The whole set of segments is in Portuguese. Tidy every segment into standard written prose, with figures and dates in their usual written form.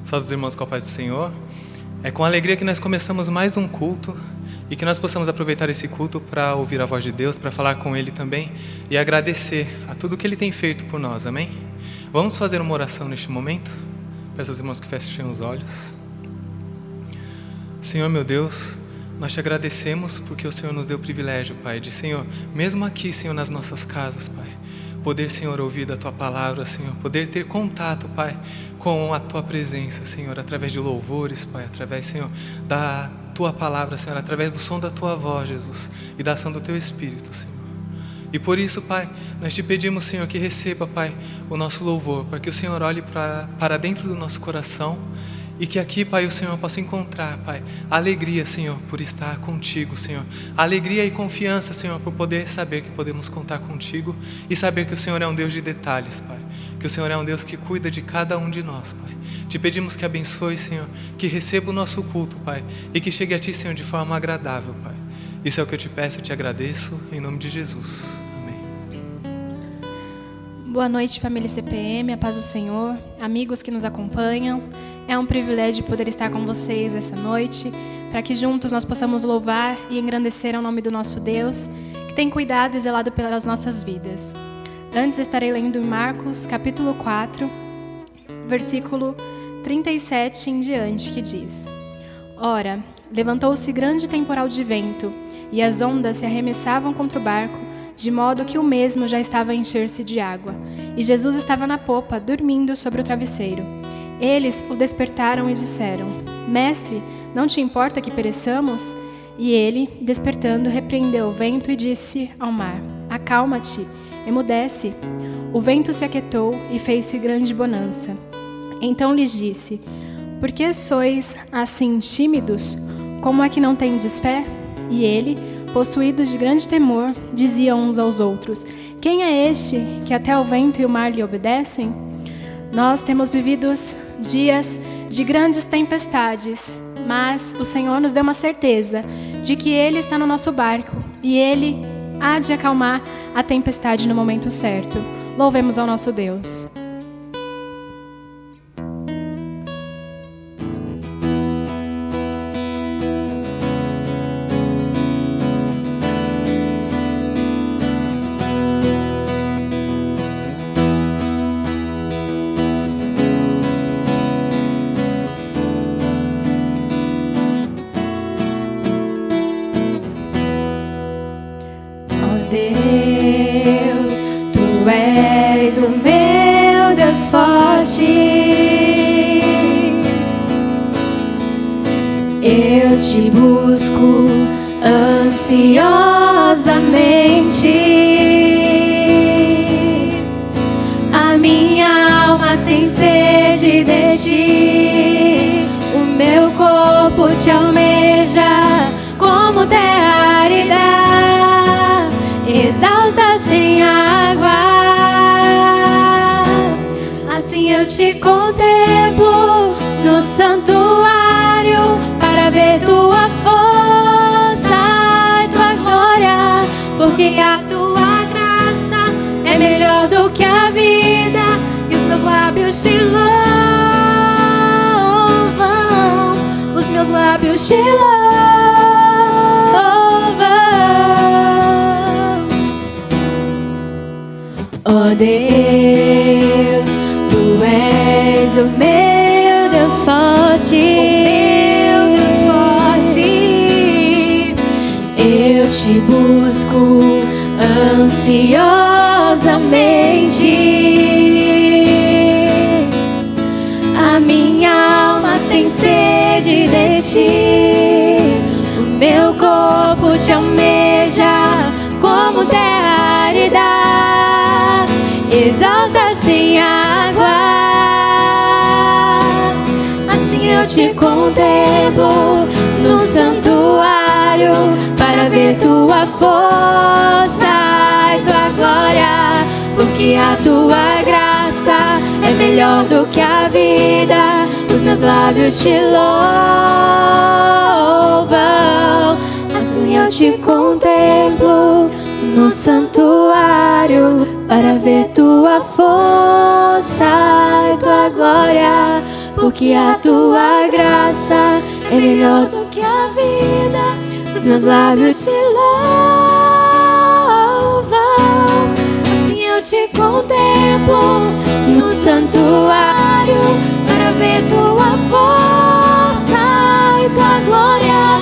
Saúde os irmãos com a paz do Senhor. É com alegria que nós começamos mais um culto e que nós possamos aproveitar esse culto para ouvir a voz de Deus, para falar com Ele também e agradecer a tudo que Ele tem feito por nós, amém? Vamos fazer uma oração neste momento? Peço aos irmãos que fechem os olhos. Senhor meu Deus, nós te agradecemos porque o Senhor nos deu o privilégio, Pai, de, Senhor, mesmo aqui, Senhor, nas nossas casas, Pai, poder, Senhor, ouvir da Tua palavra, Senhor, poder ter contato, Pai, com a Tua presença, Senhor, através de louvores, Pai, através, Senhor, da Tua palavra, Senhor, através do som da Tua voz, Jesus, e da ação do Teu Espírito, Senhor. E por isso, Pai, nós te pedimos, Senhor, que receba, Pai, o nosso louvor, para que o Senhor olhe para dentro do nosso coração e que aqui, Pai, o Senhor possa encontrar, Pai, alegria, Senhor, por estar contigo, Senhor. Alegria e confiança, Senhor, por poder saber que podemos contar contigo e saber que o Senhor é um Deus de detalhes, Pai. Que o Senhor é um Deus que cuida de cada um de nós, Pai. Te pedimos que abençoe, Senhor, que receba o nosso culto, Pai, e que chegue a Ti, Senhor, de forma agradável, Pai. Isso é o que eu te peço e te agradeço, em nome de Jesus. Amém. Boa noite, família CPM, a paz do Senhor, amigos que nos acompanham. É um privilégio poder estar com vocês essa noite, para que juntos nós possamos louvar e engrandecer ao nome do nosso Deus, que tem cuidado e zelado pelas nossas vidas. Antes estarei lendo em Marcos, capítulo 4, versículo 37 em diante, que diz: Ora, levantou-se grande temporal de vento, e as ondas se arremessavam contra o barco, de modo que o mesmo já estava a encher-se de água. E Jesus estava na popa, dormindo sobre o travesseiro. Eles o despertaram e disseram: Mestre, não te importa que pereçamos? E ele, despertando, repreendeu o vento e disse ao mar: Acalma-te, emudece. O vento se aquietou e fez-se grande bonança. Então lhes disse: Por que sois assim tímidos? Como é que não tendes fé? E ele, possuídos de grande temor, diziam uns aos outros: Quem é este que até o vento e o mar lhe obedecem? Nós temos vivido dias de grandes tempestades, mas o Senhor nos deu uma certeza de que Ele está no nosso barco e Ele há de acalmar a tempestade no momento certo. Louvemos ao nosso Deus. Deus, Tu és o meu Deus forte. Eu te busco ansiosamente. A minha alma tem sede de Ti. O meu corpo Te almeja como terra árida, exausta sem água. Assim eu Te contemplo no santuário, para ver Tua força e Tua glória, porque a Tua graça é melhor do que a vida, e os meus lábios Te louvam, os meus lábios Te louvam. Oh Deus, Tu és o meu Deus forte, o meu Deus forte. Eu Te busco ansiosamente. A minha alma tem sede de Ti. O meu corpo Te almeja como terra árida, exausta sem água. Assim eu Te contemplo no santuário, para ver Tua força e Tua glória, porque a Tua graça é melhor do que a vida, os meus lábios Te louvam. Assim eu Te contemplo no santuário, para ver Tua força e Tua glória, porque a tua graça é melhor do que a vida. Os meus lábios te louvam, assim eu te contemplo no santuário, para ver tua força e tua glória,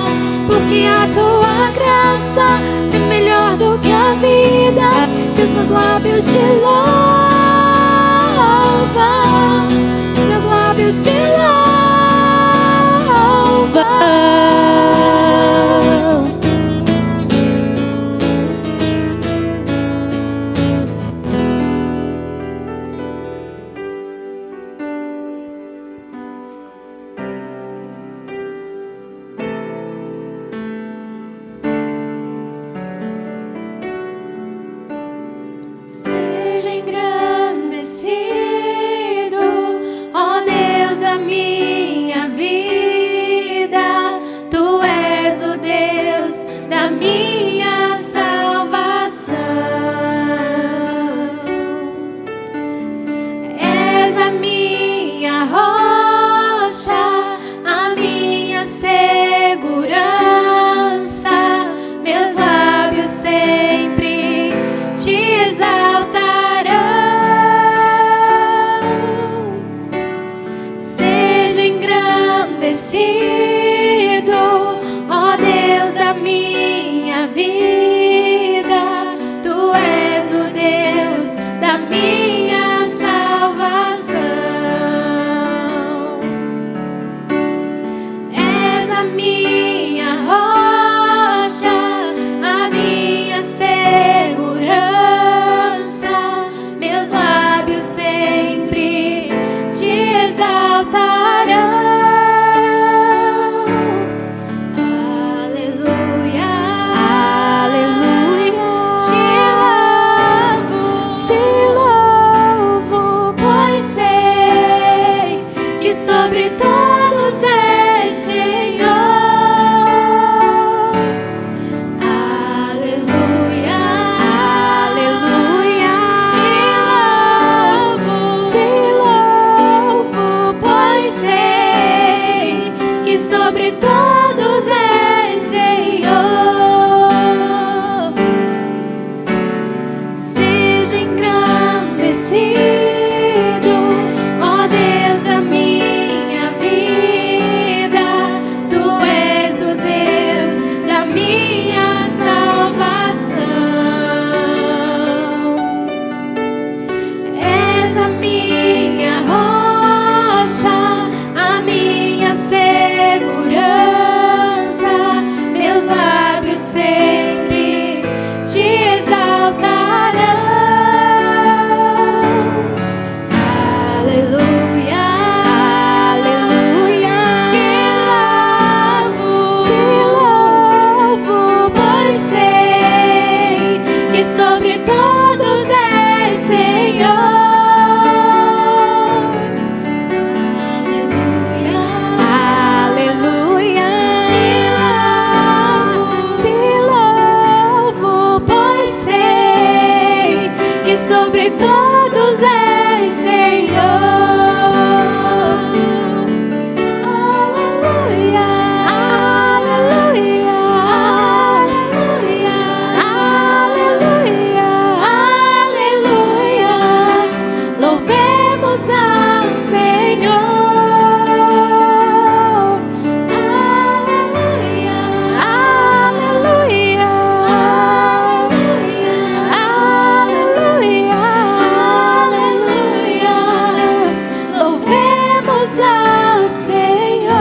porque a tua graça é melhor do que a vida. E os meus lábios te louvam, os meus lábios te louvam. Seja engrandecido, ó Deus da minha vida. Tu és o Deus da minha salvação. És a minha rocha, a minha segurança. Meus lábios sempre te exaltarão. Seja engrandecido, ó Deus da minha vida. Tu és o Deus da minha salvação. És a minha rocha, a minha segurança. Meus lábios sempre te exaltarão. Aleluia, aleluia. Te louvo, pois sei que sobre todos és Senhor. Aleluia, aleluia. Te louvo, pois sei que sobre todos és Senhor. Seja engrandecido, ó Deus da minha vida. Tu és o Deus da minha salvação. És a minha rocha, a minha segurança. Meus lábios sempre te exaltarão. Aleluia, aleluia. Te louvo, pois sei que sobre todos és Senhor. Aleluia, te louvo, pois sei que sobre todos és Senhor. Aleluia, aleluia, aleluia, aleluia, aleluia. Louvemos ao Senhor. Aleluia, aleluia, aleluia, aleluia. Louvemos ao Senhor.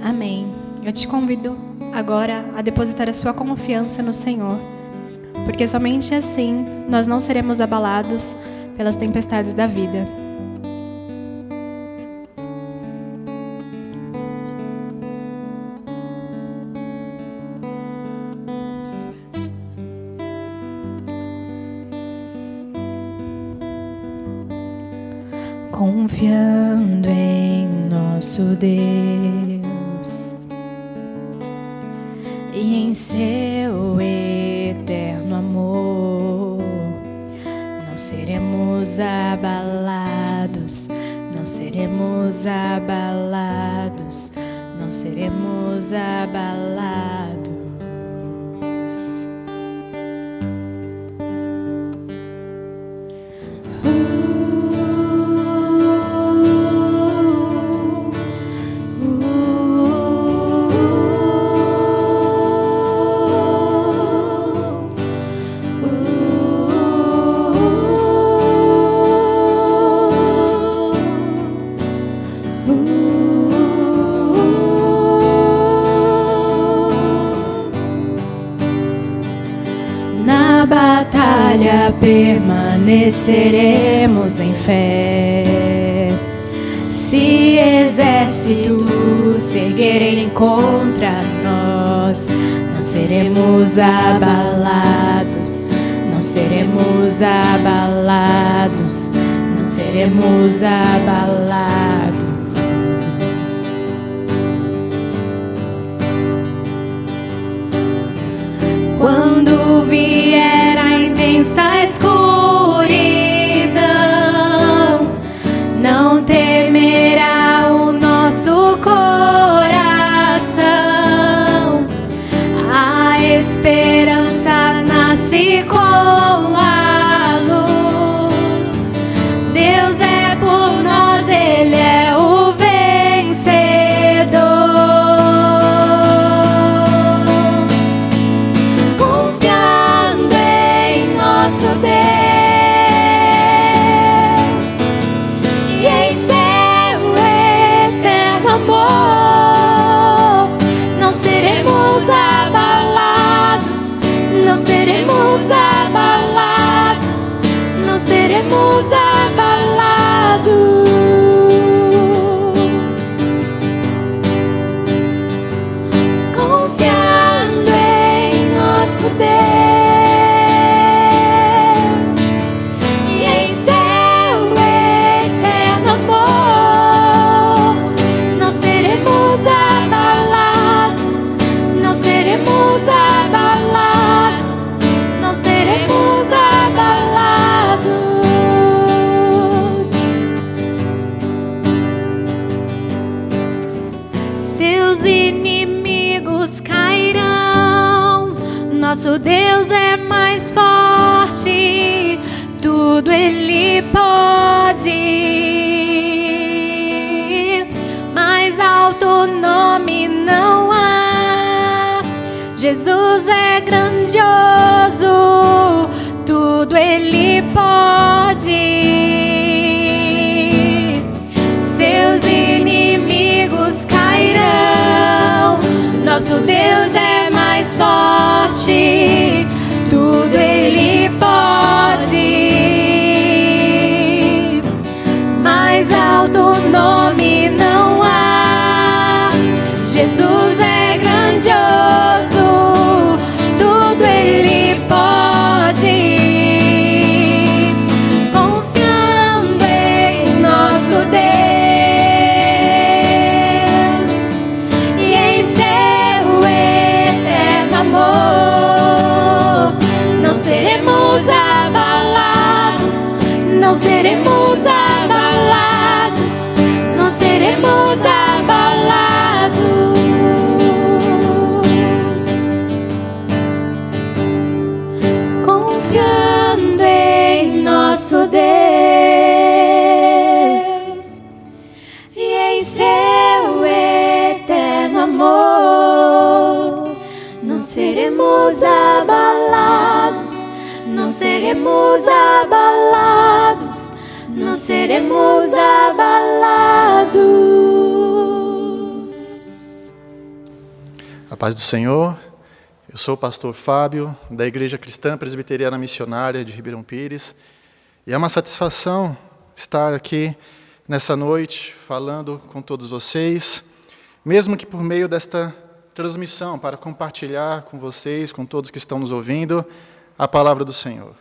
Amém. Eu te convido agora a depositar a sua confiança no Senhor, porque somente assim nós não seremos abalados pelas tempestades da vida. Confiando em nosso Deus e em seu eterno amor, não seremos seremos abalados, não seremos abalados, não seremos abalados. Permaneceremos em fé. Se exércitos se erguerem contra nós, não seremos abalados, não seremos abalados, não seremos abalados. Quando vier a intensa escuridão, não temerá o nosso coração. A esperança nasce com a luz. Deus é por nós, Ele é o vencedor. Confiando em nosso Deus e em seu eterno amor, não seremos abalados, não seremos abalados, não seremos abalados. Confiando em nosso Deus e em seu eterno amor, não seremos abalados, não seremos abalados, não seremos abalados. Seus inimigos cairão, nosso Deus é mais forte, tudo Ele pode. Mais alto nome não há, Jesus é grandioso, tudo Ele pode. Seus inimigos cairão, nosso Deus é mais forte, tudo Ele pode. Mais alto nome não há, Jesus é grandioso, tudo Ele pode. Confiando em nosso Deus e em seu eterno amor, não seremos abalados, não seremos abalados, não seremos abalados. Confiando em nosso Deus e em seu eterno amor, não seremos abalados, não seremos abalados, não seremos abalados. A paz do Senhor. Eu sou o pastor Fábio, da Igreja Cristã Presbiteriana Missionária de Ribeirão Pires, e é uma satisfação estar aqui nessa noite falando com todos vocês, mesmo que por meio desta transmissão, para compartilhar com vocês, com todos que estão nos ouvindo, a palavra do Senhor.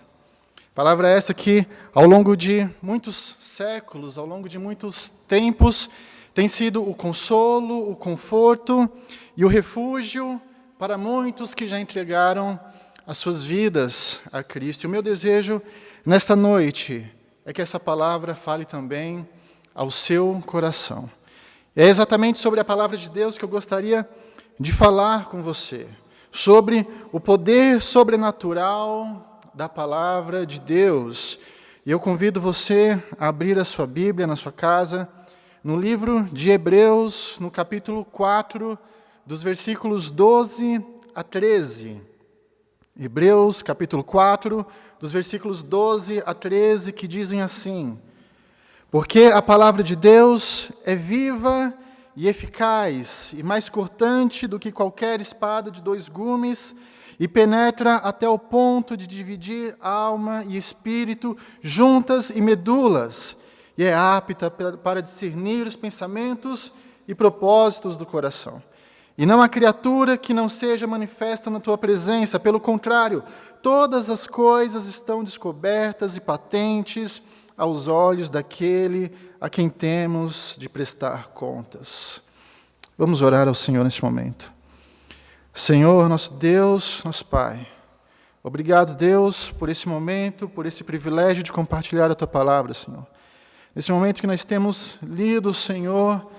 Palavra essa que, ao longo de muitos séculos, ao longo de muitos tempos, tem sido o consolo, o conforto e o refúgio para muitos que já entregaram as suas vidas a Cristo. E o meu desejo, nesta noite, é que essa palavra fale também ao seu coração. É exatamente sobre a palavra de Deus que eu gostaria de falar com você, sobre o poder sobrenatural da palavra de Deus. E eu convido você a abrir a sua Bíblia na sua casa, no livro de Hebreus, no capítulo 4, dos versículos 12 a 13. Hebreus, capítulo 4, dos versículos 12 a 13, que dizem assim: porque a palavra de Deus é viva e eficaz, e mais cortante do que qualquer espada de 2 gumes, e penetra até o ponto de dividir alma e espírito, juntas e medulas, e é apta para discernir os pensamentos e propósitos do coração. E não há criatura que não seja manifesta na tua presença, pelo contrário, todas as coisas estão descobertas e patentes aos olhos daquele a quem temos de prestar contas. Vamos orar ao Senhor neste momento. Senhor, nosso Deus, nosso Pai, obrigado, Deus, por esse momento, por esse privilégio de compartilhar a Tua palavra, Senhor. Nesse momento que nós temos lido, Senhor,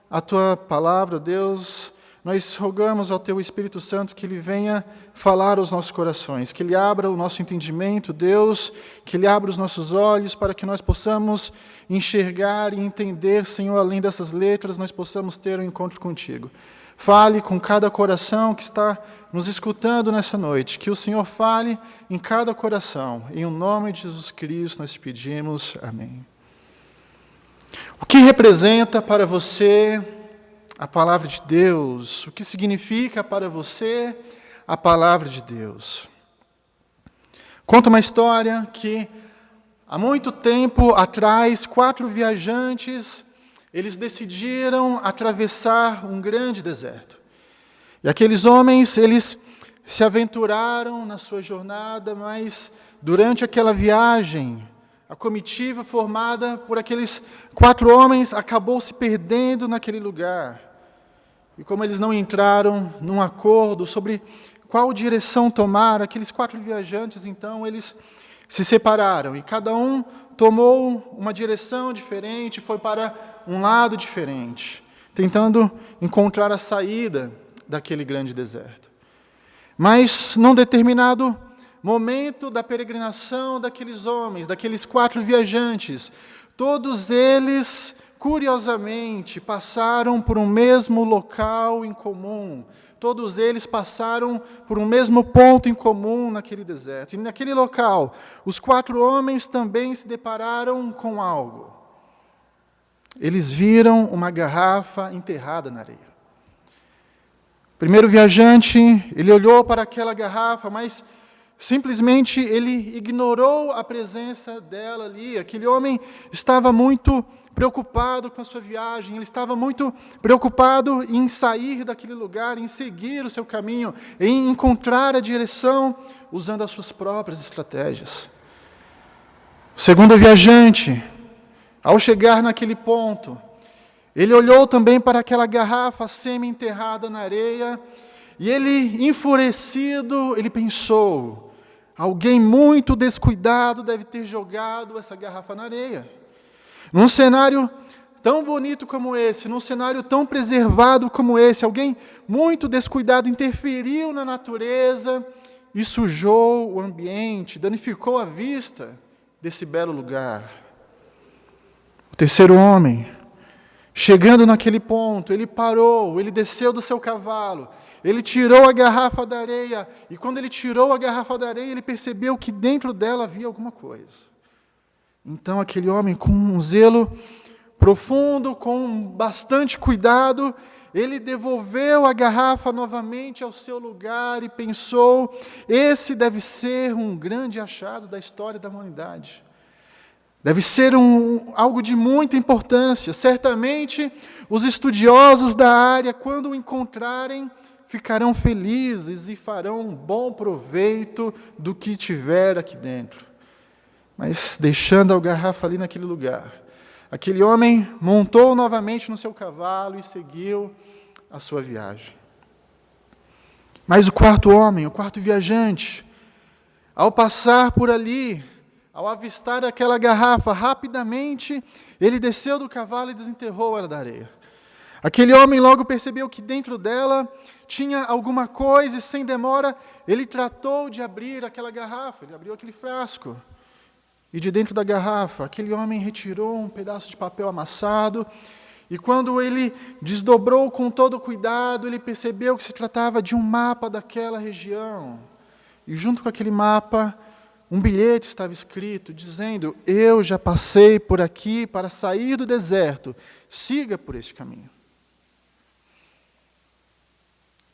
a Tua palavra, Deus, nós rogamos ao Teu Espírito Santo que Ele venha falar aos nossos corações, que Ele abra o nosso entendimento, Deus, que Ele abra os nossos olhos para que nós possamos enxergar e entender, Senhor, além dessas letras, nós possamos ter um encontro contigo. Fale com cada coração que está nos escutando nessa noite, que o Senhor fale em cada coração. Em nome de Jesus Cristo nós te pedimos. Amém. O que representa para você a palavra de Deus? O que significa para você a palavra de Deus? Conta uma história que há muito tempo atrás, 4 viajantes, eles decidiram atravessar um grande deserto. E aqueles homens, eles se aventuraram na sua jornada, mas durante aquela viagem, a comitiva formada por aqueles 4 homens acabou se perdendo naquele lugar. E como eles não entraram num acordo sobre qual direção tomar, aqueles 4 viajantes, então, eles se separaram. E cada um tomou uma direção diferente, foi para um lado diferente, tentando encontrar a saída daquele grande deserto. Mas, num determinado momento da peregrinação daqueles homens, daqueles 4 viajantes, todos eles, curiosamente, passaram por um mesmo local em comum. Todos eles passaram por um mesmo ponto em comum naquele deserto. E naquele local, os 4 homens também se depararam com algo. Eles viram uma garrafa enterrada na areia. O primeiro viajante, ele olhou para aquela garrafa, mas simplesmente ele ignorou a presença dela ali. Aquele homem estava muito preocupado com a sua viagem, ele estava muito preocupado em sair daquele lugar, em seguir o seu caminho, em encontrar a direção, usando as suas próprias estratégias. O segundo viajante, ao chegar naquele ponto, ele olhou também para aquela garrafa semi-enterrada na areia, e ele, enfurecido, ele pensou: alguém muito descuidado deve ter jogado essa garrafa na areia. Num cenário tão bonito como esse, num cenário tão preservado como esse, alguém muito descuidado interferiu na natureza e sujou o ambiente, danificou a vista desse belo lugar. O terceiro homem, chegando naquele ponto, ele parou, ele desceu do seu cavalo, ele tirou a garrafa da areia, e quando ele tirou a garrafa da areia, ele percebeu que dentro dela havia alguma coisa. Então aquele homem, com um zelo profundo, com bastante cuidado, ele devolveu a garrafa novamente ao seu lugar e pensou: esse deve ser um grande achado da história da humanidade. Deve ser algo de muita importância. Certamente, os estudiosos da área, quando o encontrarem, ficarão felizes e farão um bom proveito do que tiver aqui dentro. Mas, deixando a garrafa ali naquele lugar, aquele homem montou novamente no seu cavalo e seguiu a sua viagem. Mas o quarto homem, o quarto viajante, ao passar por ali, ao avistar aquela garrafa, rapidamente ele desceu do cavalo e desenterrou ela da areia. Aquele homem logo percebeu que dentro dela tinha alguma coisa e, sem demora, ele tratou de abrir aquela garrafa, ele abriu aquele frasco. E de dentro da garrafa, aquele homem retirou um pedaço de papel amassado, e quando ele desdobrou com todo cuidado, ele percebeu que se tratava de um mapa daquela região. E junto com aquele mapa, um bilhete estava escrito, dizendo: eu já passei por aqui para sair do deserto, siga por este caminho.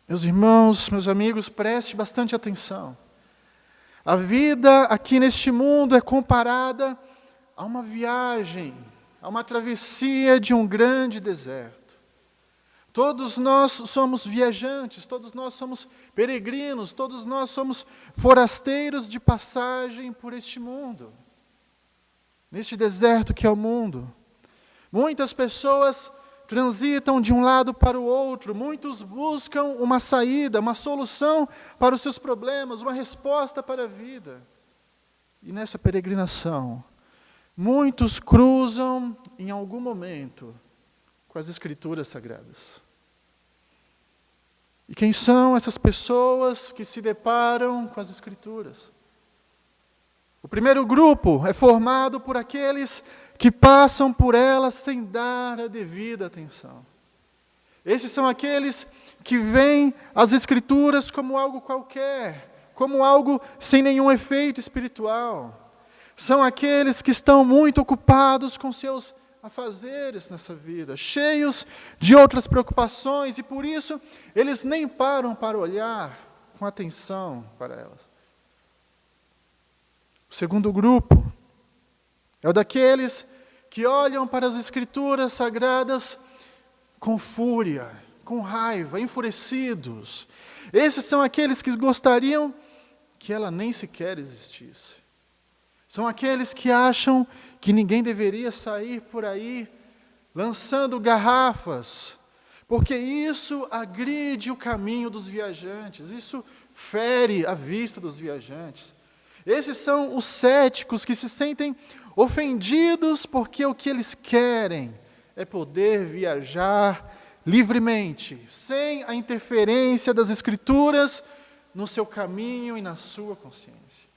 Meus irmãos, meus amigos, preste bastante atenção. A vida aqui neste mundo é comparada a uma viagem, a uma travessia de um grande deserto. Todos nós somos viajantes, todos nós somos peregrinos, todos nós somos forasteiros de passagem por este mundo, neste deserto que é o mundo. Muitas pessoas transitam de um lado para o outro, muitos buscam uma saída, uma solução para os seus problemas, uma resposta para a vida. E nessa peregrinação, muitos cruzam em algum momento com as Escrituras Sagradas. E quem são essas pessoas que se deparam com as Escrituras? O primeiro grupo é formado por aqueles que passam por elas sem dar a devida atenção. Esses são aqueles que veem as Escrituras como algo qualquer, como algo sem nenhum efeito espiritual. São aqueles que estão muito ocupados com seus afazeres nessa vida, cheios de outras preocupações, e por isso eles nem param para olhar com atenção para elas. O segundo grupo é o daqueles que olham para as Escrituras Sagradas com fúria, com raiva, enfurecidos. Esses são aqueles que gostariam que ela nem sequer existisse. São aqueles que acham que ninguém deveria sair por aí lançando garrafas, porque isso agride o caminho dos viajantes, isso fere a vista dos viajantes. Esses são os céticos que se sentem ofendidos porque o que eles querem é poder viajar livremente, sem a interferência das Escrituras no seu caminho e na sua consciência.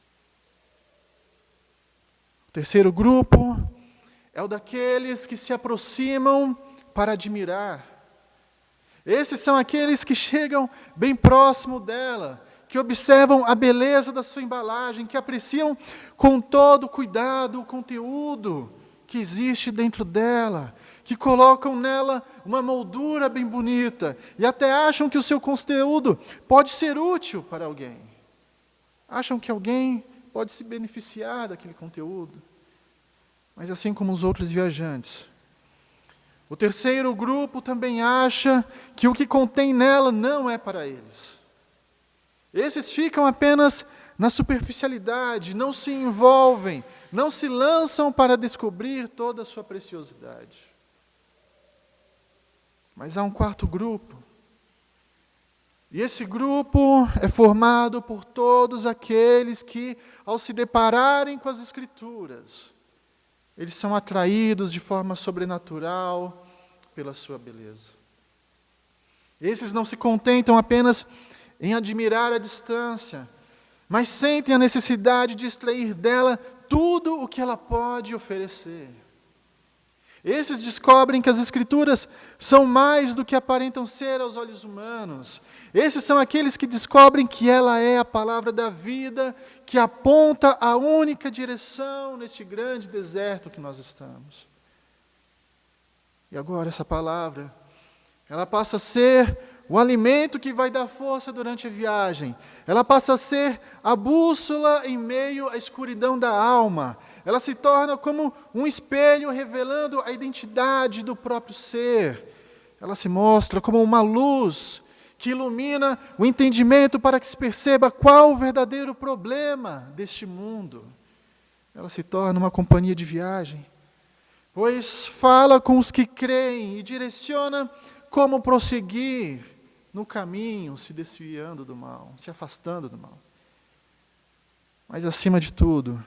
O terceiro grupo é o daqueles que se aproximam para admirar. Esses são aqueles que chegam bem próximo dela, que observam a beleza da sua embalagem, que apreciam com todo cuidado o conteúdo que existe dentro dela, que colocam nela uma moldura bem bonita e até acham que o seu conteúdo pode ser útil para alguém. Acham que alguém pode se beneficiar daquele conteúdo. Mas assim como os outros viajantes, o terceiro grupo também acha que o que contém nela não é para eles. Esses ficam apenas na superficialidade, não se envolvem, não se lançam para descobrir toda a sua preciosidade. Mas há um quarto grupo. E esse grupo é formado por todos aqueles que, ao se depararem com as Escrituras, eles são atraídos de forma sobrenatural pela sua beleza. Esses não se contentam apenas em admirar a distância, mas sentem a necessidade de extrair dela tudo o que ela pode oferecer. Esses descobrem que as Escrituras são mais do que aparentam ser aos olhos humanos. Esses são aqueles que descobrem que ela é a palavra da vida, que aponta a única direção neste grande deserto que nós estamos. E agora essa palavra, ela passa a ser o alimento que vai dar força durante a viagem. Ela passa a ser a bússola em meio à escuridão da alma. Ela se torna como um espelho revelando a identidade do próprio ser. Ela se mostra como uma luz que ilumina o entendimento para que se perceba qual o verdadeiro problema deste mundo. Ela se torna uma companhia de viagem, pois fala com os que creem e direciona como prosseguir no caminho, se desviando do mal, se afastando do mal. Mas, acima de tudo,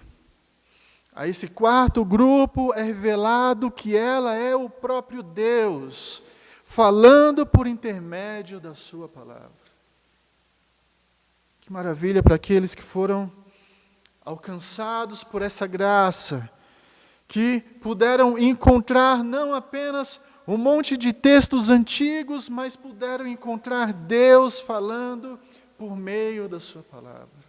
a esse quarto grupo é revelado que ela é o próprio Deus, falando por intermédio da sua palavra. Que maravilha para aqueles que foram alcançados por essa graça, que puderam encontrar não apenas um monte de textos antigos, mas puderam encontrar Deus falando por meio da sua palavra.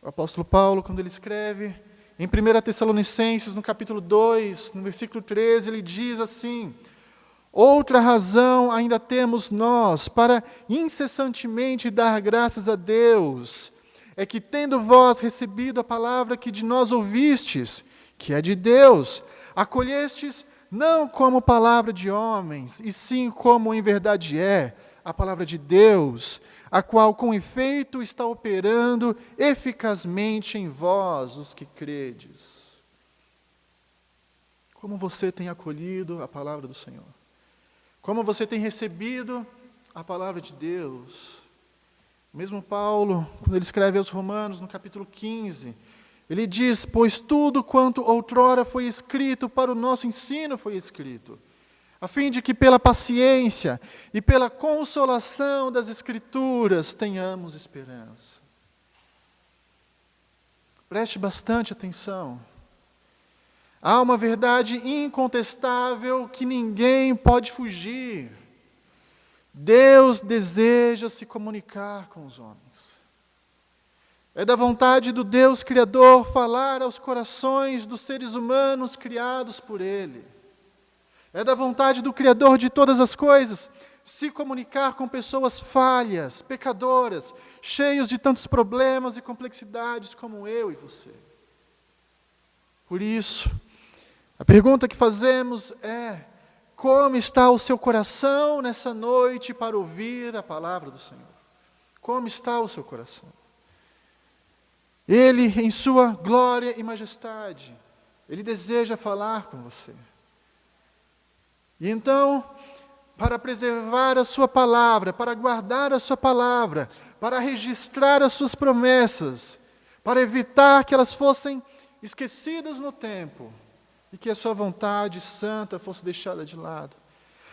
O apóstolo Paulo, quando ele escreve em 1 Tessalonicenses, no capítulo 2, no versículo 13, ele diz assim: outra razão ainda temos nós para incessantemente dar graças a Deus, é que tendo vós recebido a palavra que de nós ouvistes, que é de Deus, acolhestes não como palavra de homens, e sim como em verdade é, a palavra de Deus, a qual com efeito está operando eficazmente em vós, os que credes. Como você tem acolhido a palavra do Senhor? Como você tem recebido a palavra de Deus? Mesmo Paulo, quando ele escreve aos Romanos, no capítulo 15, ele diz: pois tudo quanto outrora foi escrito para o nosso ensino foi escrito, a fim de que pela paciência e pela consolação das Escrituras tenhamos esperança. Preste bastante atenção. Há uma verdade incontestável que ninguém pode fugir. Deus deseja se comunicar com os homens. É da vontade do Deus Criador falar aos corações dos seres humanos criados por Ele. É da vontade do Criador de todas as coisas se comunicar com pessoas falhas, pecadoras, cheios de tantos problemas e complexidades como eu e você. Por isso, a pergunta que fazemos é: como está o seu coração nessa noite para ouvir a palavra do Senhor? Como está o seu coração? Ele, em sua glória e majestade, Ele deseja falar com você. E então, para preservar a sua palavra, para guardar a sua palavra, para registrar as suas promessas, para evitar que elas fossem esquecidas no tempo, e que a sua vontade santa fosse deixada de lado,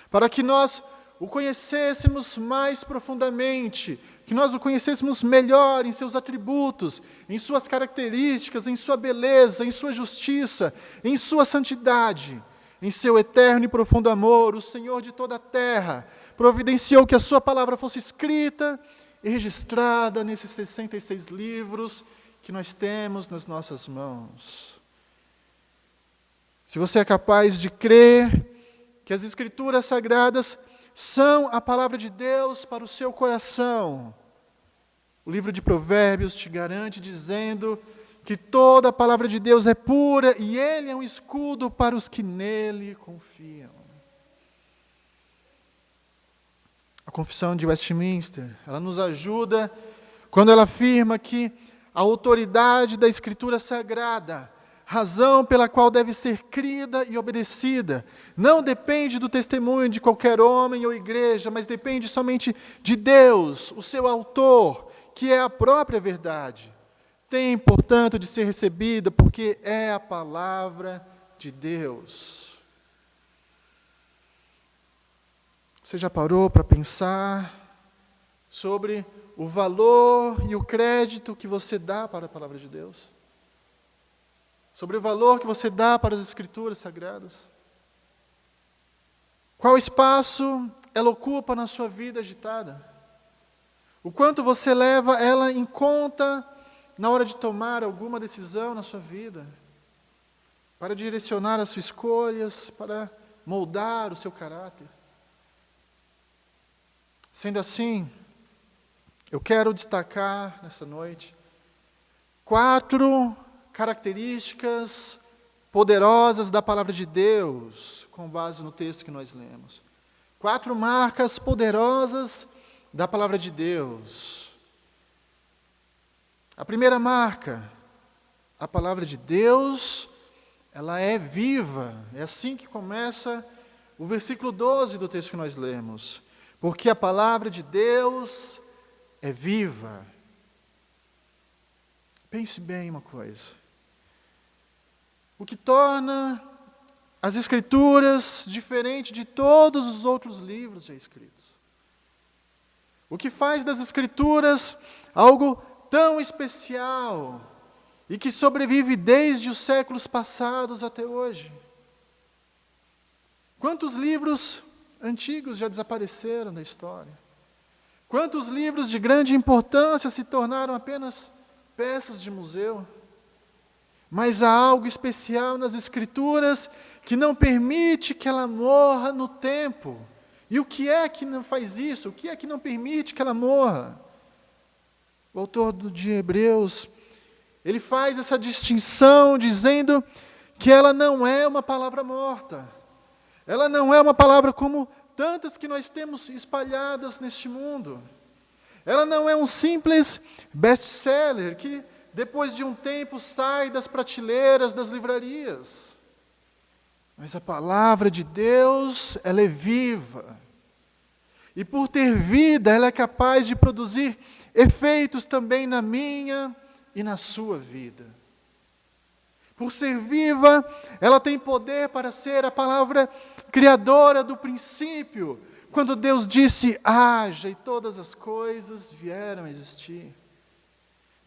para que nós o conhecêssemos mais profundamente, que nós o conhecêssemos melhor em seus atributos, em suas características, em sua beleza, em sua justiça, em sua santidade, em seu eterno e profundo amor. O Senhor de toda a terra providenciou que a sua palavra fosse escrita e registrada nesses 66 livros que nós temos nas nossas mãos. Se você é capaz de crer que as Escrituras Sagradas são a palavra de Deus para o seu coração, o livro de Provérbios te garante dizendo que toda a palavra de Deus é pura e Ele é um escudo para os que nele confiam. A Confissão de Westminster, ela nos ajuda quando ela afirma que a autoridade da Escritura Sagrada, razão pela qual deve ser crida e obedecida, não depende do testemunho de qualquer homem ou igreja, mas depende somente de Deus, o seu autor, que é a própria verdade. Tem, portanto, de ser recebida porque é a palavra de Deus. Você já parou para pensar sobre o valor e o crédito que você dá para a palavra de Deus? Sobre o valor que você dá para as Escrituras Sagradas? Qual espaço ela ocupa na sua vida agitada? O quanto você leva ela em conta na hora de tomar alguma decisão na sua vida? Para direcionar as suas escolhas, para moldar o seu caráter? Sendo assim, eu quero destacar nessa noite 4 características poderosas da palavra de Deus, com base no texto que nós lemos. 4 marcas poderosas da palavra de Deus. A primeira marca, a palavra de Deus, ela é viva. É assim que começa o versículo 12 do texto que nós lemos. Porque a palavra de Deus é viva. Pense bem uma coisa. o que torna as Escrituras diferente de todos os outros livros já escritos. O que faz das Escrituras algo tão especial e que sobrevive desde os séculos passados até hoje. Quantos livros antigos já desapareceram da história? Quantos livros de grande importância se tornaram apenas peças de museu? Mas há algo especial nas Escrituras que não permite que ela morra no tempo. E o que é que não faz isso? O que é que não permite que ela morra? O autor de Hebreus, ele faz essa distinção dizendo que ela não é uma palavra morta. Ela não é uma palavra como tantas que nós temos espalhadas neste mundo. Ela não é um simples best-seller que depois de um tempo sai das prateleiras das livrarias. Mas a palavra de Deus, ela é viva. E por ter vida, ela é capaz de produzir efeitos também na minha e na sua vida. Por ser viva, ela tem poder para ser a palavra criadora do princípio, quando Deus disse, haja, e todas as coisas vieram a existir.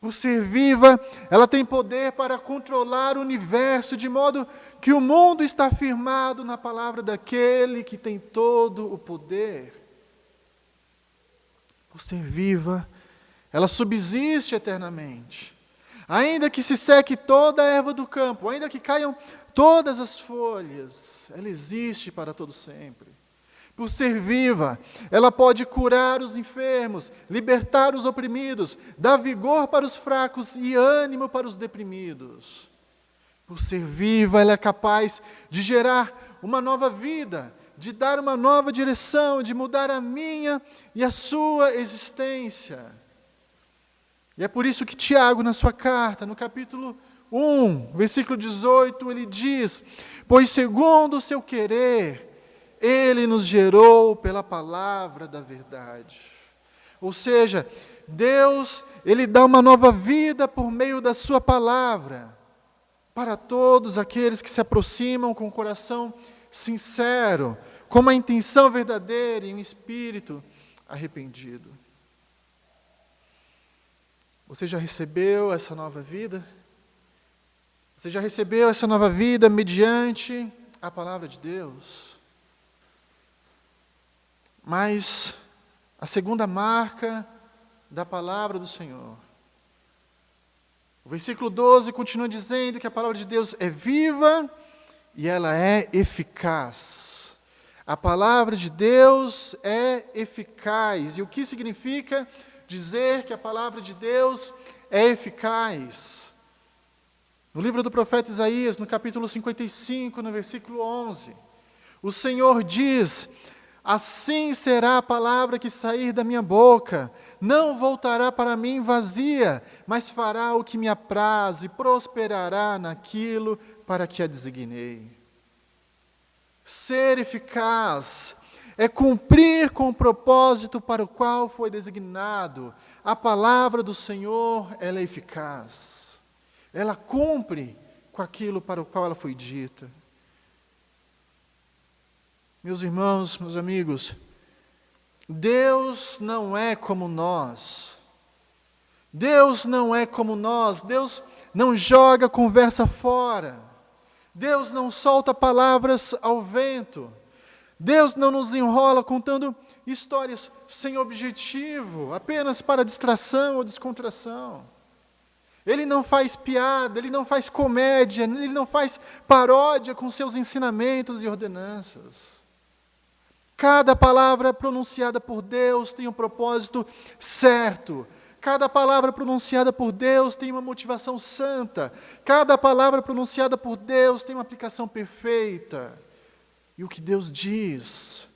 Por ser viva, ela tem poder para controlar o universo, de modo que o mundo está firmado na palavra daquele que tem todo o poder. Por ser viva, ela subsiste eternamente. Ainda que se seque toda a erva do campo, ainda que caiam todas as folhas, ela existe para todo sempre. Por ser viva, ela pode curar os enfermos, libertar os oprimidos, dar vigor para os fracos e ânimo para os deprimidos. Por ser viva, ela é capaz de gerar uma nova vida, de dar uma nova direção, de mudar a minha e a sua existência. E é por isso que Tiago, na sua carta, no capítulo 1, versículo 18, ele diz, pois segundo o seu querer, ele nos gerou pela palavra da verdade. Ou seja, Deus, ele dá uma nova vida por meio da sua palavra, para todos aqueles que se aproximam com o coração sincero, com uma intenção verdadeira e um espírito arrependido. Você já recebeu essa nova vida? Você já recebeu essa nova vida mediante a palavra de Deus? Mas a segunda marca da palavra do Senhor. O versículo 12 continua dizendo que a palavra de Deus é viva e ela é eficaz. A palavra de Deus é eficaz. E o que significa dizer que a palavra de Deus é eficaz? No livro do profeta Isaías, no capítulo 55, no versículo 11, o Senhor diz, assim será a palavra que sair da minha boca, não voltará para mim vazia, mas fará o que me apraz e prosperará naquilo para que a designei. Ser eficaz é cumprir com o propósito para o qual foi designado. A palavra do Senhor, ela é eficaz. Ela cumpre com aquilo para o qual ela foi dita. Meus irmãos, meus amigos, Deus não é como nós. Deus não é como nós. Deus não joga conversa fora. Deus não solta palavras ao vento. Deus não nos enrola contando histórias sem objetivo, apenas para distração ou descontração. Ele não faz piada, Ele não faz comédia, Ele não faz paródia com seus ensinamentos e ordenanças. Cada palavra pronunciada por Deus tem um propósito certo. Cada palavra pronunciada por Deus tem uma motivação santa. Cada palavra pronunciada por Deus tem uma aplicação perfeita. E o que Deus diz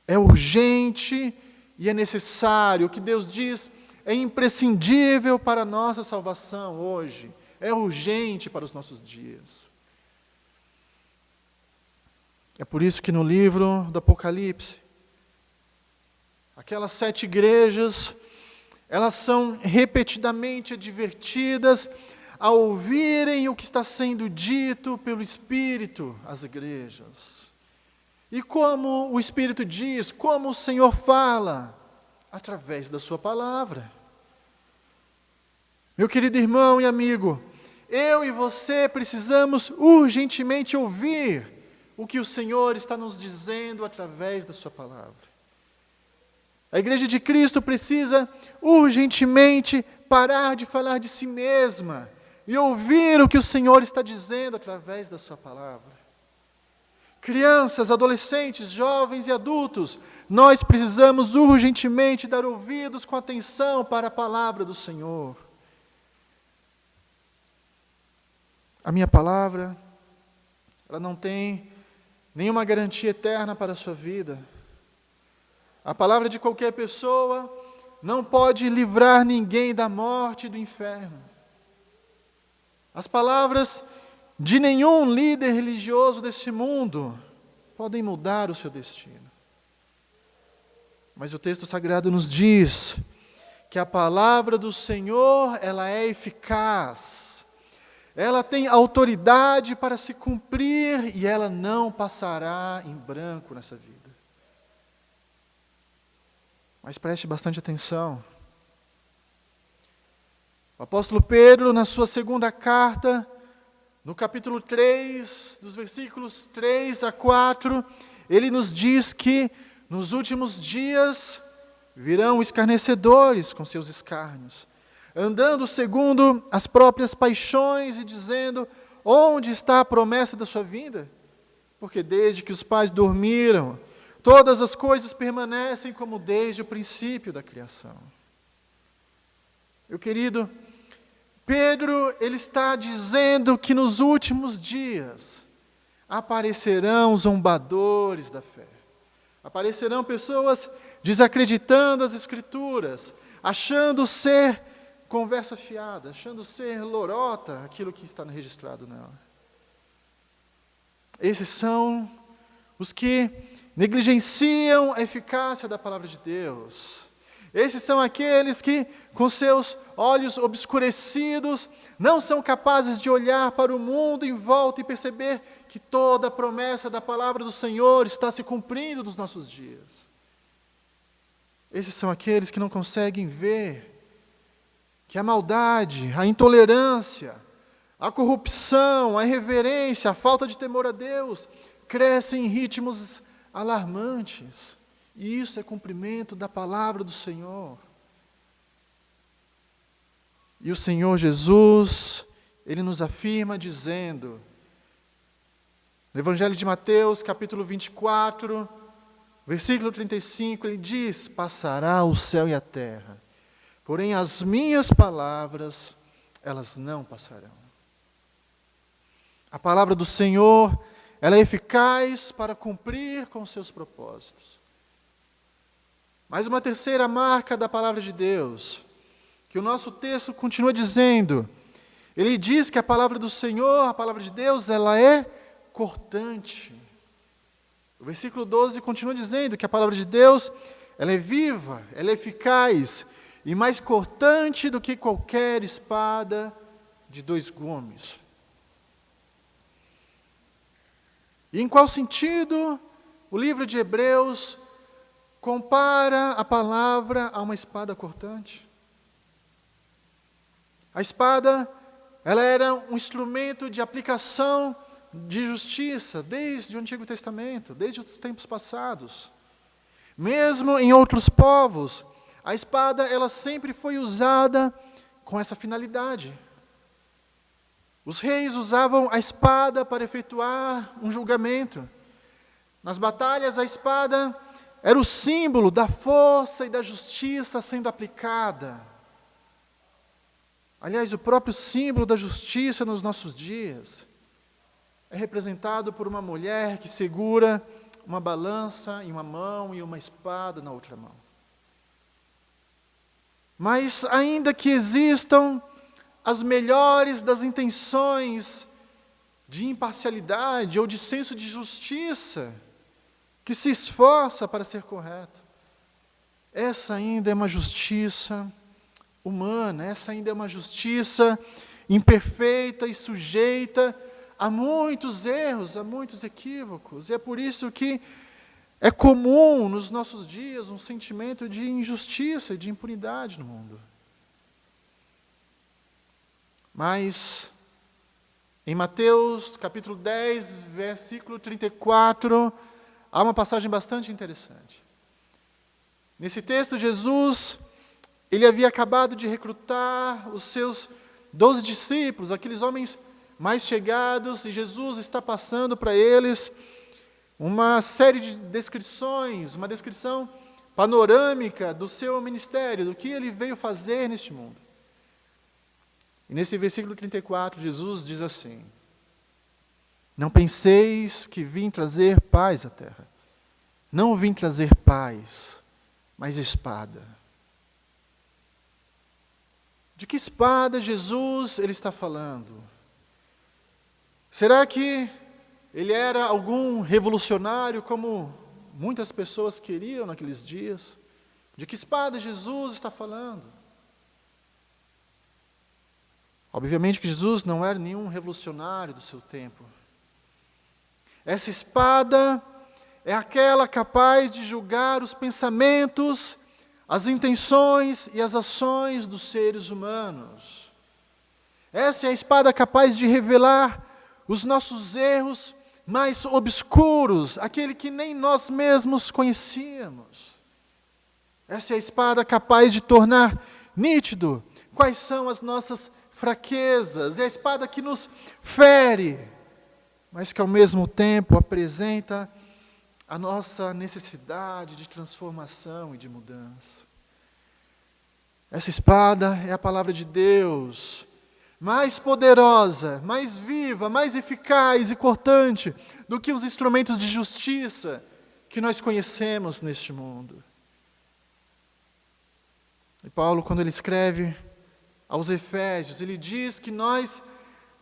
é urgente e é necessário. O que Deus diz é imprescindível para a nossa salvação hoje. É urgente para os nossos dias. É por isso que no livro do Apocalipse, aquelas 7 igrejas, elas são repetidamente advertidas a ouvirem o que está sendo dito pelo Espírito às igrejas. E como o Espírito diz, como o Senhor fala? Através da sua palavra. Meu querido irmão e amigo, eu e você precisamos urgentemente ouvir o que o Senhor está nos dizendo através da sua palavra. A Igreja de Cristo precisa urgentemente parar de falar de si mesma e ouvir o que o Senhor está dizendo através da sua palavra. Crianças, adolescentes, jovens e adultos, nós precisamos urgentemente dar ouvidos com atenção para a palavra do Senhor. A minha palavra, ela não tem nenhuma garantia eterna para a sua vida. A palavra de qualquer pessoa não pode livrar ninguém da morte e do inferno. As palavras de nenhum líder religioso desse mundo podem mudar o seu destino. Mas o texto sagrado nos diz que a palavra do Senhor, ela é eficaz. Ela tem autoridade para se cumprir e ela não passará em branco nessa vida. Mas preste bastante atenção. O apóstolo Pedro, na sua segunda carta, no capítulo 3, dos versículos 3 a 4, ele nos diz que nos últimos dias virão escarnecedores com seus escárnios, andando segundo as próprias paixões e dizendo: onde está a promessa da sua vinda? Porque desde que os pais dormiram, todas as coisas permanecem como desde o princípio da criação. Meu querido, Pedro, ele está dizendo que nos últimos dias aparecerão zombadores da fé. Aparecerão pessoas desacreditando as Escrituras, achando ser conversa fiada, achando ser lorota aquilo que está registrado nela. Esses são os que negligenciam a eficácia da palavra de Deus. Esses são aqueles que, com seus olhos obscurecidos, não são capazes de olhar para o mundo em volta e perceber que toda a promessa da palavra do Senhor está se cumprindo nos nossos dias. Esses são aqueles que não conseguem ver que a maldade, a intolerância, a corrupção, a irreverência, a falta de temor a Deus crescem em ritmos alarmantes. E isso é cumprimento da palavra do Senhor. E o Senhor Jesus, Ele nos afirma dizendo, no Evangelho de Mateus, capítulo 24, versículo 35, Ele diz: passará o céu e a terra, porém as minhas palavras, elas não passarão. A palavra do Senhor, ela é eficaz para cumprir com seus propósitos. Mas uma terceira marca da palavra de Deus, que o nosso texto continua dizendo, ele diz que a palavra do Senhor, a palavra de Deus, ela é cortante. O versículo 12 continua dizendo que a palavra de Deus, ela é viva, ela é eficaz e mais cortante do que qualquer espada de 2 gumes. E em qual sentido o livro de Hebreus compara a palavra a uma espada cortante? A espada, ela era um instrumento de aplicação de justiça desde o Antigo Testamento, desde os tempos passados. Mesmo em outros povos, a espada ela sempre foi usada com essa finalidade. Os reis usavam a espada para efetuar um julgamento. Nas batalhas, a espada era o símbolo da força e da justiça sendo aplicada. Aliás, o próprio símbolo da justiça nos nossos dias é representado por uma mulher que segura uma balança em uma mão e uma espada na outra mão. Mas ainda que existam as melhores das intenções de imparcialidade ou de senso de justiça, que se esforça para ser correto, essa ainda é uma justiça humana, essa ainda é uma justiça imperfeita e sujeita a muitos erros, a muitos equívocos. E é por isso que é comum nos nossos dias um sentimento de injustiça e de impunidade no mundo. Mas, em Mateus capítulo 10, versículo 34, há uma passagem bastante interessante. Nesse texto, Jesus, ele havia acabado de recrutar os seus 12 discípulos, aqueles homens mais chegados, e Jesus está passando para eles uma série de descrições, uma descrição panorâmica do seu ministério, do que ele veio fazer neste mundo. E nesse versículo 34, Jesus diz assim: não penseis que vim trazer paz à terra. Não vim trazer paz, mas espada. De que espada Jesus ele está falando? Será que ele era algum revolucionário, como muitas pessoas queriam naqueles dias? De que espada Jesus está falando? Obviamente que Jesus não era nenhum revolucionário do seu tempo. Essa espada é aquela capaz de julgar os pensamentos, as intenções e as ações dos seres humanos. Essa é a espada capaz de revelar os nossos erros mais obscuros, aquele que nem nós mesmos conhecíamos. Essa é a espada capaz de tornar nítido quais são as nossas fraquezas. É a espada que nos fere, mas que ao mesmo tempo apresenta a nossa necessidade de transformação e de mudança. Essa espada é a palavra de Deus, mais poderosa, mais viva, mais eficaz e cortante do que os instrumentos de justiça que nós conhecemos neste mundo. E Paulo, quando ele escreve aos Efésios, ele diz que nós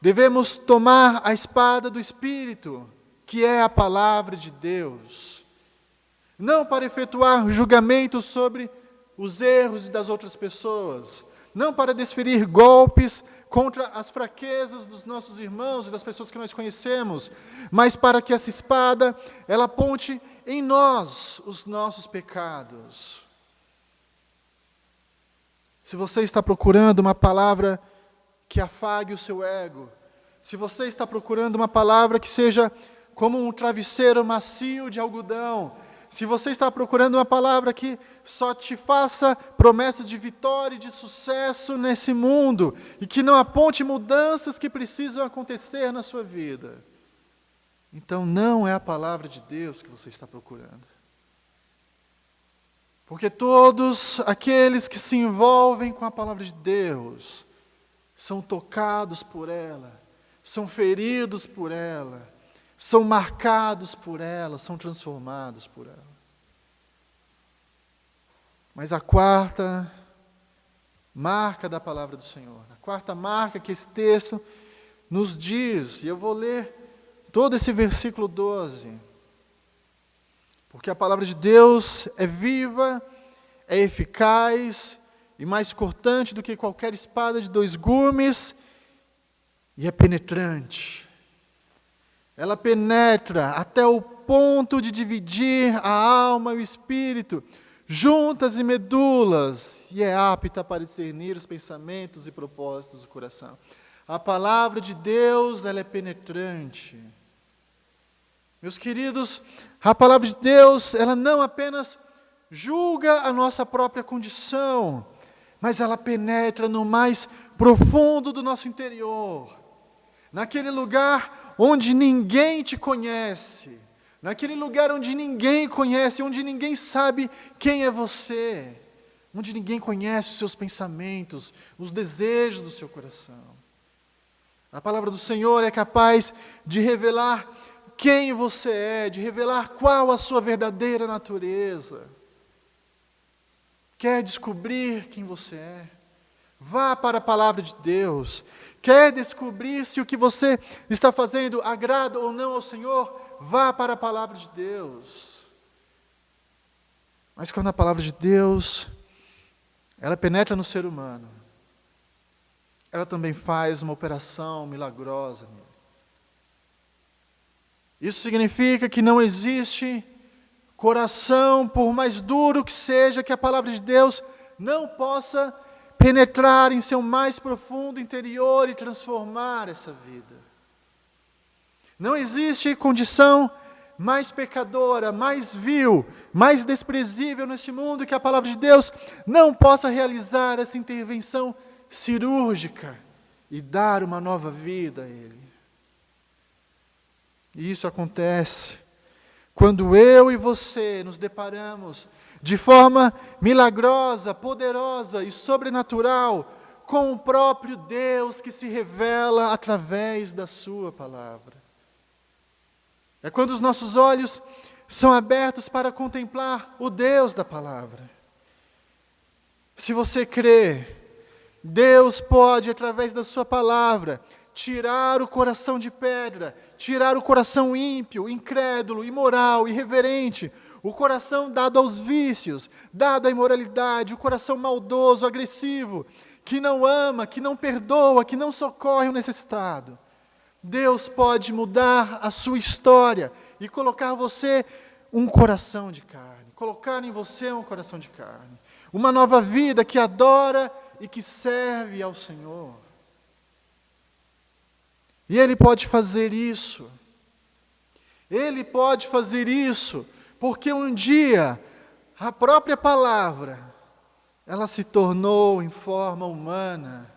devemos tomar a espada do Espírito, que é a palavra de Deus, não para efetuar julgamento sobre os erros das outras pessoas, não para desferir golpes contra as fraquezas dos nossos irmãos e das pessoas que nós conhecemos, mas para que essa espada, ela aponte em nós os nossos pecados. Se você está procurando uma palavra que afague o seu ego, se você está procurando uma palavra que seja como um travesseiro macio de algodão, se você está procurando uma palavra que só te faça promessas de vitória e de sucesso nesse mundo, e que não aponte mudanças que precisam acontecer na sua vida, então não é a palavra de Deus que você está procurando. Porque todos aqueles que se envolvem com a palavra de Deus são tocados por ela, são feridos por ela, são marcados por ela, são transformados por ela. Mas a quarta marca da palavra do Senhor, a quarta marca que esse texto nos diz, e eu vou ler todo esse versículo 12, porque a palavra de Deus é viva, é eficaz e mais cortante do que qualquer espada de 2 gumes, e é penetrante. Ela penetra até o ponto de dividir a alma e o espírito, juntas e medulas, e é apta para discernir os pensamentos e propósitos do coração. A palavra de Deus, ela é penetrante. Meus queridos, a palavra de Deus, ela não apenas julga a nossa própria condição, mas ela penetra no mais profundo do nosso interior, naquele lugar onde ninguém te conhece, naquele lugar onde ninguém conhece, onde ninguém sabe quem é você, onde ninguém conhece os seus pensamentos, os desejos do seu coração. A palavra do Senhor é capaz de revelar quem você é, de revelar qual a sua verdadeira natureza. Quer descobrir quem você é? Vá para a palavra de Deus. Quer descobrir se o que você está fazendo agrada ou não ao Senhor? Vá para a palavra de Deus. Mas quando a palavra de Deus, ela penetra no ser humano, ela também faz uma operação milagrosa nele. Isso significa que não existe coração, por mais duro que seja, que a palavra de Deus não possa penetrar em seu mais profundo interior e transformar essa vida. Não existe condição mais pecadora, mais vil, mais desprezível neste mundo que a palavra de Deus não possa realizar essa intervenção cirúrgica e dar uma nova vida a ele. E isso acontece quando eu e você nos deparamos de forma milagrosa, poderosa e sobrenatural com o próprio Deus que se revela através da sua palavra. É quando os nossos olhos são abertos para contemplar o Deus da palavra. Se você crê, Deus pode, através da sua palavra, tirar o coração de pedra, tirar o coração ímpio, incrédulo, imoral, irreverente, o coração dado aos vícios, dado à imoralidade, o coração maldoso, agressivo, que não ama, que não perdoa, que não socorre o necessitado. Deus pode mudar a sua história e colocar você um coração de carne, colocar em você um coração de carne, uma nova vida que adora e que serve ao Senhor. E Ele pode fazer isso. Ele pode fazer isso porque um dia a própria palavra, ela se tornou em forma humana.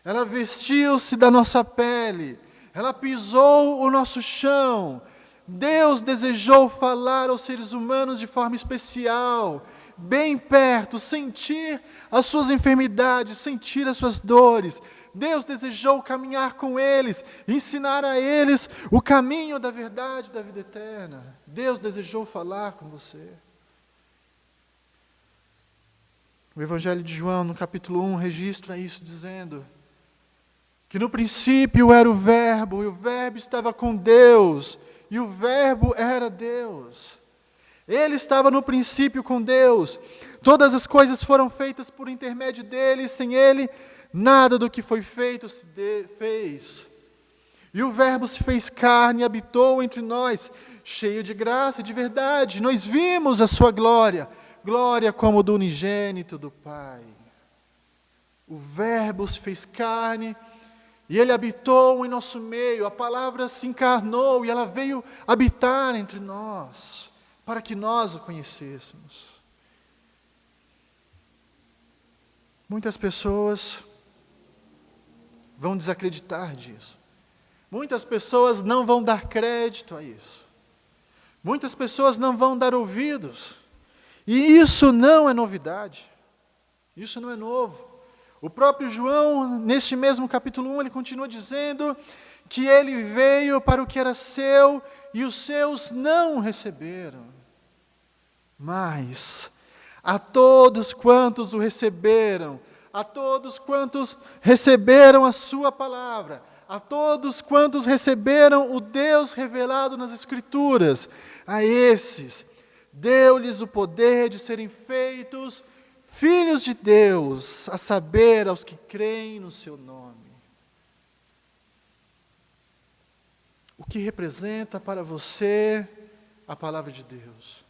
Ela vestiu-se da nossa pele. Ela pisou o nosso chão. Deus desejou falar aos seres humanos de forma especial, bem perto, sentir as suas enfermidades, sentir as suas dores. Deus desejou caminhar com eles, ensinar a eles o caminho da verdade, da vida eterna. Deus desejou falar com você. O Evangelho de João, no capítulo 1, registra isso dizendo que no princípio era o Verbo, e o Verbo estava com Deus, e o Verbo era Deus. Ele estava no princípio com Deus. Todas as coisas foram feitas por intermédio dele, e sem ele, nada do que foi feito se fez. E o Verbo se fez carne e habitou entre nós, cheio de graça e de verdade. Nós vimos a sua glória, glória como do unigênito do Pai. O Verbo se fez carne e Ele habitou em nosso meio. A palavra se encarnou e ela veio habitar entre nós, para que nós o conhecêssemos. Muitas pessoas vão desacreditar disso. Muitas pessoas não vão dar crédito a isso. Muitas pessoas não vão dar ouvidos. E isso não é novidade. Isso não é novo. O próprio João, neste mesmo capítulo 1, ele continua dizendo que ele veio para o que era seu e os seus não o receberam. Mas a todos quantos o receberam, a todos quantos receberam a sua palavra, a todos quantos receberam o Deus revelado nas Escrituras, a esses deu-lhes o poder de serem feitos filhos de Deus, a saber, aos que creem no seu nome. O que representa para você a palavra de Deus?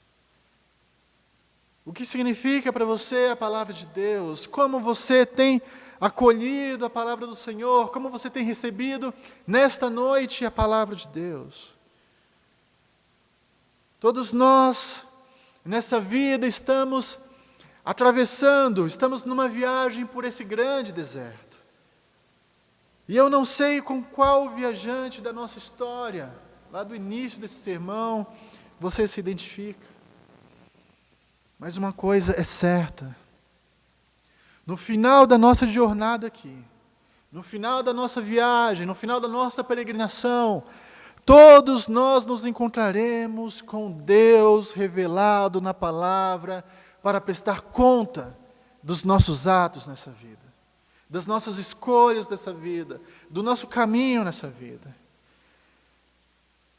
O que significa para você a palavra de Deus? Como você tem acolhido a palavra do Senhor? Como você tem recebido nesta noite a palavra de Deus? Todos nós, nessa vida, estamos numa viagem por esse grande deserto. E eu não sei com qual viajante da nossa história, lá do início desse sermão, você se identifica. Mas uma coisa é certa. No final da nossa jornada aqui, no final da nossa viagem, no final da nossa peregrinação, todos nós nos encontraremos com Deus revelado na palavra para prestar conta dos nossos atos nessa vida, das nossas escolhas dessa vida, do nosso caminho nessa vida.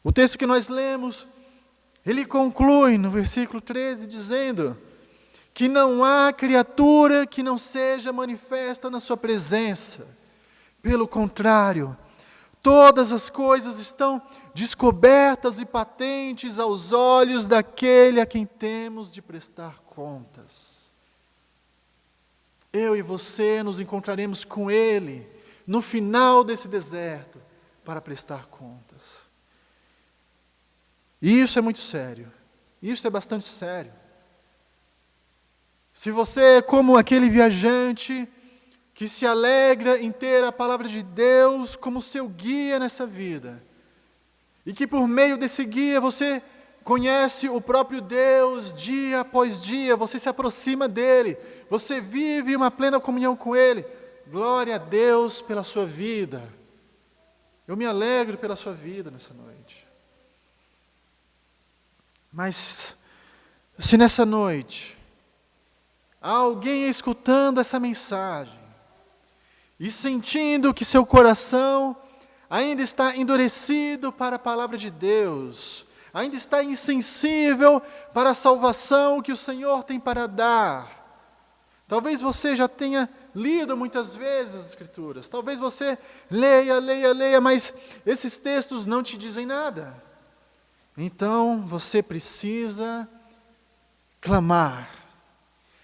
O texto que nós lemos, ele conclui no versículo 13 dizendo que não há criatura que não seja manifesta na sua presença. Pelo contrário, todas as coisas estão descobertas e patentes aos olhos daquele a quem temos de prestar contas. Eu e você nos encontraremos com Ele no final desse deserto para prestar contas. E isso é muito sério. Isso é bastante sério. Se você é como aquele viajante que se alegra em ter a palavra de Deus como seu guia nessa vida, e que por meio desse guia você conhece o próprio Deus dia após dia, você se aproxima dele, você vive uma plena comunhão com Ele, glória a Deus pela sua vida. Eu me alegro pela sua vida nessa noite. Mas, se nessa noite há alguém escutando essa mensagem e sentindo que seu coração ainda está endurecido para a palavra de Deus, ainda está insensível para a salvação que o Senhor tem para dar, talvez você já tenha lido muitas vezes as Escrituras, talvez você leia, mas esses textos não te dizem nada. Então, você precisa clamar.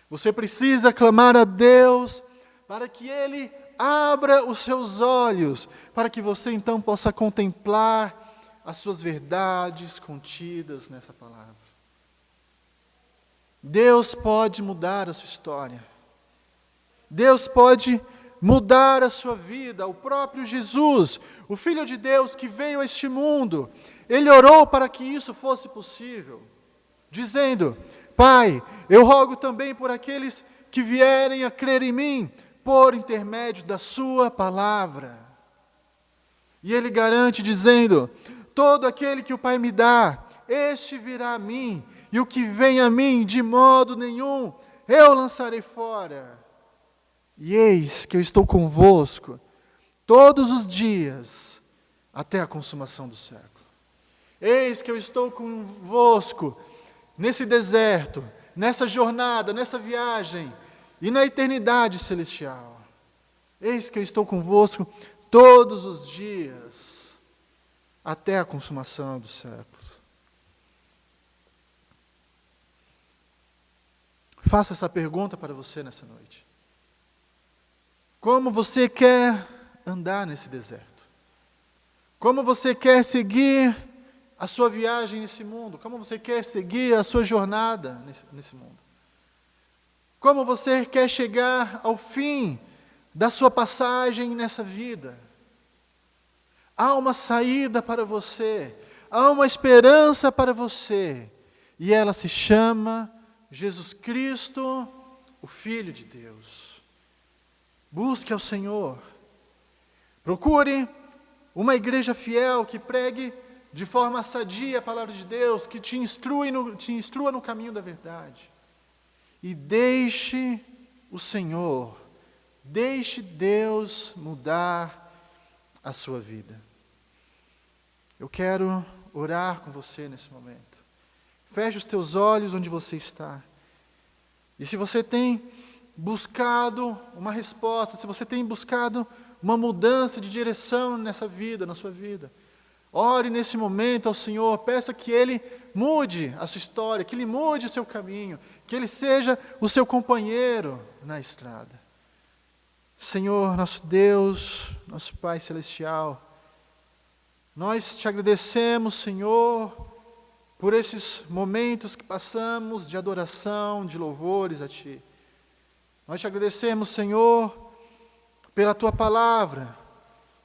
Você precisa clamar a Deus para que Ele abra os seus olhos, para que você então possa contemplar as suas verdades contidas nessa palavra. Deus pode mudar a sua história. Deus pode mudar a sua vida. O próprio Jesus, o Filho de Deus que veio a este mundo, Ele orou para que isso fosse possível, dizendo: Pai, eu rogo também por aqueles que vierem a crer em mim, por intermédio da sua palavra. E Ele garante dizendo: todo aquele que o Pai me dá, este virá a mim, e o que vem a mim, de modo nenhum, eu lançarei fora. E eis que eu estou convosco todos os dias, até a consumação do século. Eis que eu estou convosco nesse deserto, nessa jornada, nessa viagem e na eternidade celestial. Eis que eu estou convosco todos os dias, até a consumação dos séculos. Faça essa pergunta para você nessa noite. Como você quer andar nesse deserto? Como você quer seguir a sua viagem nesse mundo? Como você quer seguir a sua jornada nesse mundo? Como você quer chegar ao fim da sua passagem nessa vida? Há uma saída para você, há uma esperança para você, e ela se chama Jesus Cristo, o Filho de Deus. Busque ao Senhor. Procure uma igreja fiel que pregue de forma sadia a palavra de Deus, que te instrua no caminho da verdade. E deixe o Senhor, deixe Deus mudar a sua vida. Eu quero orar com você nesse momento. Feche os teus olhos onde você está. E se você tem buscado uma resposta, se você tem buscado uma mudança de direção nessa vida, na sua vida, ore nesse momento ao Senhor, peça que Ele mude a sua história, que Ele mude o seu caminho, que Ele seja o seu companheiro na estrada. Senhor, nosso Deus, nosso Pai Celestial, nós te agradecemos, Senhor, por esses momentos que passamos de adoração, de louvores a Ti. Nós te agradecemos, Senhor, pela Tua palavra,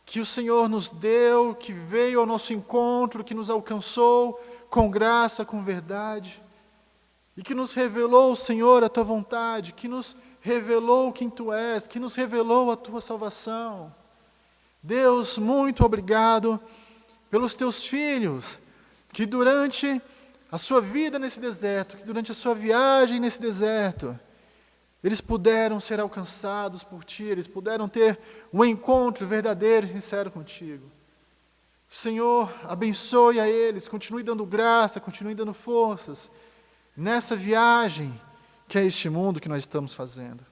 que o Senhor nos deu, que veio ao nosso encontro, que nos alcançou com graça, com verdade, e que nos revelou, Senhor, a Tua vontade, que nos revelou quem Tu és, que nos revelou a Tua salvação. Deus, muito obrigado pelos Teus filhos, que durante a sua vida nesse deserto, que durante a sua viagem nesse deserto, eles puderam ser alcançados por Ti, eles puderam ter um encontro verdadeiro e sincero contigo. Senhor, abençoe a eles, continue dando graça, continue dando forças nessa viagem que é este mundo que nós estamos fazendo.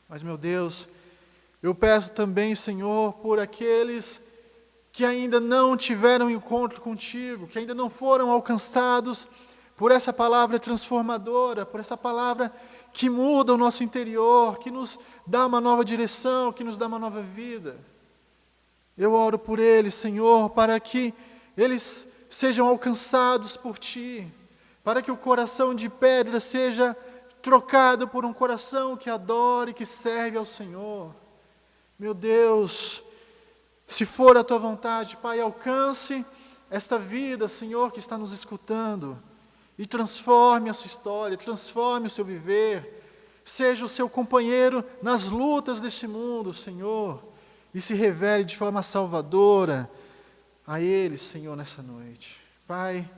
Mas, meu Deus, Eu peço também, Senhor, por aqueles que ainda não tiveram encontro contigo, que ainda não foram alcançados por essa palavra transformadora, por essa palavra que muda o nosso interior, que nos dá uma nova direção, que nos dá uma nova vida. Eu oro por eles, Senhor, para que eles sejam alcançados por Ti, para que o coração de pedra seja trocado por um coração que adore e que serve ao Senhor. Meu Deus, se for a Tua vontade, Pai, alcance esta vida, Senhor, que está nos escutando, e transforme a sua história, transforme o seu viver, seja o seu companheiro nas lutas deste mundo, Senhor, e se revele de forma salvadora a eles, Senhor, nessa noite. Pai,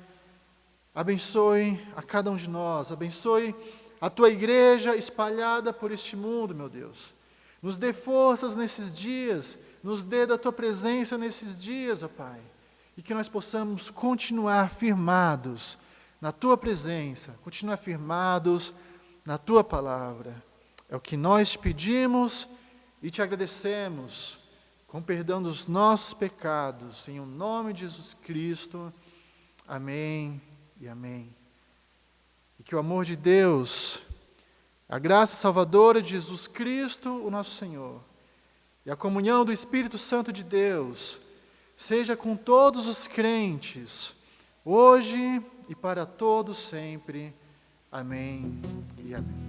abençoe a cada um de nós, abençoe a Tua igreja espalhada por este mundo, meu Deus. Nos dê forças nesses dias, nos dê da Tua presença nesses dias, ó Pai, e que nós possamos continuar firmados na Tua presença, continuar firmados na Tua palavra. É o que nós te pedimos e te agradecemos, com perdão dos nossos pecados, em o nome de Jesus Cristo. Amém e amém. E que o amor de Deus, a graça salvadora de Jesus Cristo, o nosso Senhor, e a comunhão do Espírito Santo de Deus, seja com todos os crentes, hoje e para todos sempre. Amém e amém.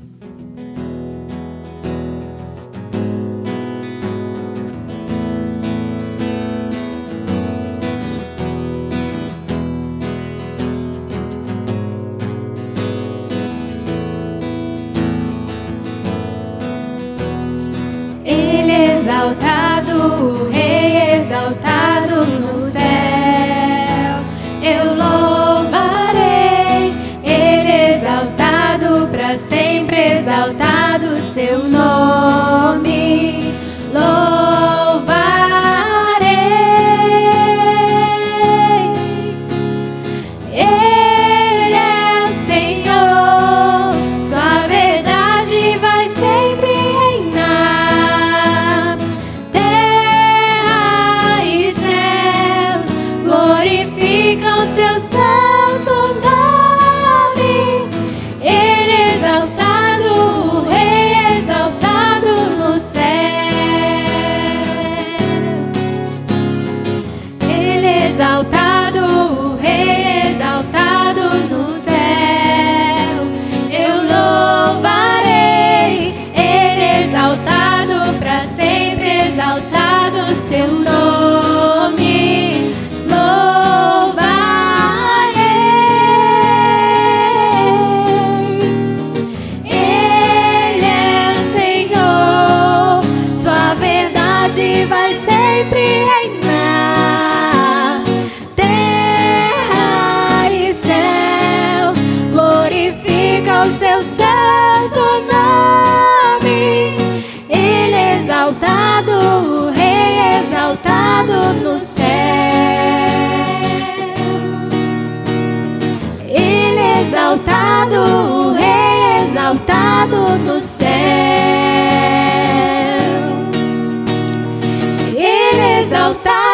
Exaltado, o Rei exaltado no céu, eu louvarei. Ele exaltado para sempre, exaltado o seu nome, louvarei. Ele é o Senhor, sua verdade vai sempre reinar. Terra e céus glorificam seu santo nome. Ele exaltado, o Rei exaltado no céu. Ele exaltado, o Rei exaltado no céu, eu louvarei. Ele exaltado para sempre, exaltado o seu nome, louvarei. Ele é o Senhor, sua verdade vai sempre reinar. Terra e céu glorifica o seu santo nome. Ele exaltado, o Rei exaltado no céu. Ele exaltado, o Rei exaltado no céu. Ele exaltado.